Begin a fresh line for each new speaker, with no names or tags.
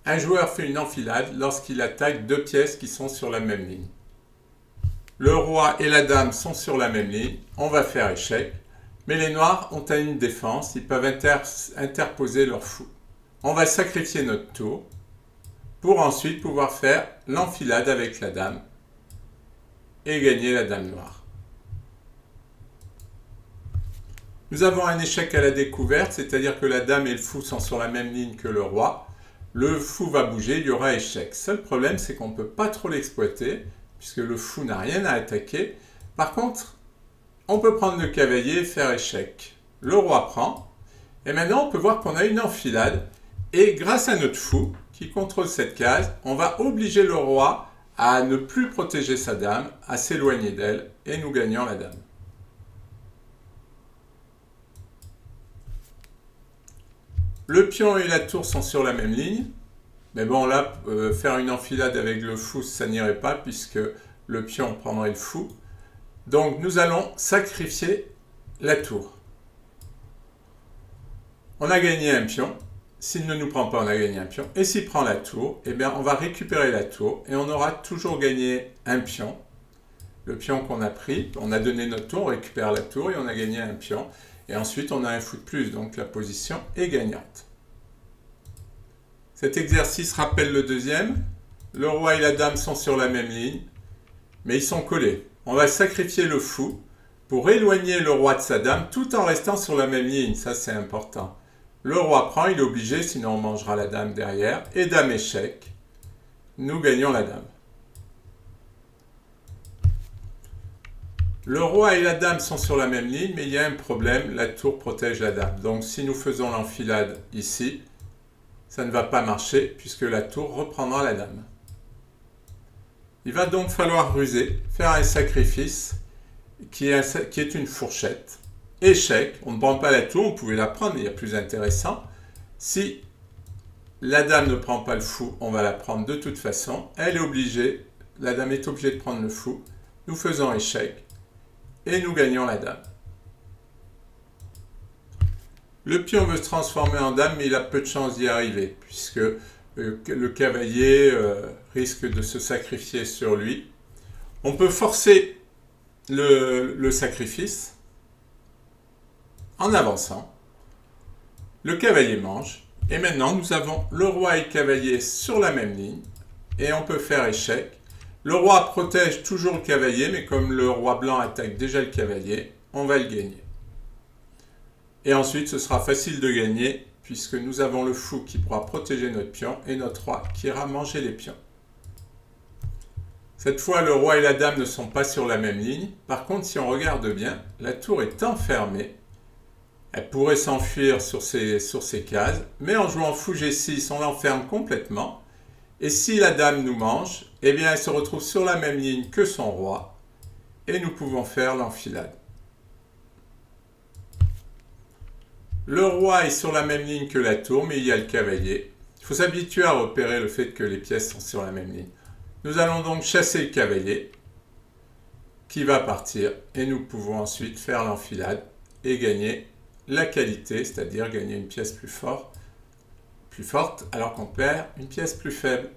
Un joueur fait une enfilade lorsqu'il attaque deux pièces qui sont sur la même ligne. Le roi et la dame sont sur la même ligne, on va faire échec, mais les noirs ont une défense, ils peuvent interposer leur fou. On va sacrifier notre tour pour ensuite pouvoir faire l'enfilade avec la dame et gagner la dame noire. Nous avons un échec à la découverte, c'est-à-dire que la dame et le fou sont sur la même ligne que le roi. Le fou va bouger, il y aura échec. Seul problème, c'est qu'on ne peut pas trop l'exploiter, puisque le fou n'a rien à attaquer. Par contre, on peut prendre le cavalier et faire échec. Le roi prend, et maintenant on peut voir qu'on a une enfilade, et grâce à notre fou, qui contrôle cette case, on va obliger le roi à ne plus protéger sa dame, à s'éloigner d'elle, et nous gagnons la dame. Le pion et la tour sont sur la même ligne, mais bon là, faire une enfilade avec le fou, ça n'irait pas, puisque le pion prendrait le fou. Donc nous allons sacrifier la tour. On a gagné un pion. S'il ne nous prend pas, on a gagné un pion. Et s'il prend la tour, eh bien, on va récupérer la tour et on aura toujours gagné un pion. Le pion qu'on a pris, on a donné notre tour, on récupère la tour et on a gagné un pion. Et ensuite, on a un fou de plus, donc la position est gagnante. Cet exercice rappelle le deuxième. Le roi et la dame sont sur la même ligne, mais ils sont collés. On va sacrifier le fou pour éloigner le roi de sa dame tout en restant sur la même ligne. Ça, c'est important. Le roi prend, il est obligé, sinon on mangera la dame derrière. Et dame échec. Nous gagnons la dame. Le roi et la dame sont sur la même ligne, mais il y a un problème, la tour protège la dame. Donc si nous faisons l'enfilade ici, ça ne va pas marcher puisque la tour reprendra la dame. Il va donc falloir ruser, faire un sacrifice qui est une fourchette. Échec, on ne prend pas la tour, on pouvait la prendre, mais il y a plus intéressant. Si la dame ne prend pas le fou, on va la prendre de toute façon. Elle est obligée, la dame est obligée de prendre le fou. Nous faisons échec et nous gagnons la dame. Le pion veut se transformer en dame, mais il a peu de chances d'y arriver, puisque le cavalier risque de se sacrifier sur lui. On peut forcer le sacrifice en avançant. Le cavalier mange. Et maintenant, nous avons le roi et le cavalier sur la même ligne. Et on peut faire échec. Le roi protège toujours le cavalier, mais comme le roi blanc attaque déjà le cavalier, on va le gagner. Et ensuite, ce sera facile de gagner, puisque nous avons le fou qui pourra protéger notre pion et notre roi qui ira manger les pions. Cette fois, le roi et la dame ne sont pas sur la même ligne. Par contre, si on regarde bien, la tour est enfermée. Elle pourrait s'enfuir sur ces cases, mais en jouant fou G6, on l'enferme complètement. Et si la dame nous mange, eh bien elle se retrouve sur la même ligne que son roi, et nous pouvons faire l'enfilade. Le roi est sur la même ligne que la tour, mais il y a le cavalier. Il faut s'habituer à repérer le fait que les pièces sont sur la même ligne. Nous allons donc chasser le cavalier, qui va partir, et nous pouvons ensuite faire l'enfilade et gagner la qualité, c'est-à-dire gagner une pièce plus forte, alors qu'on perd une pièce plus faible.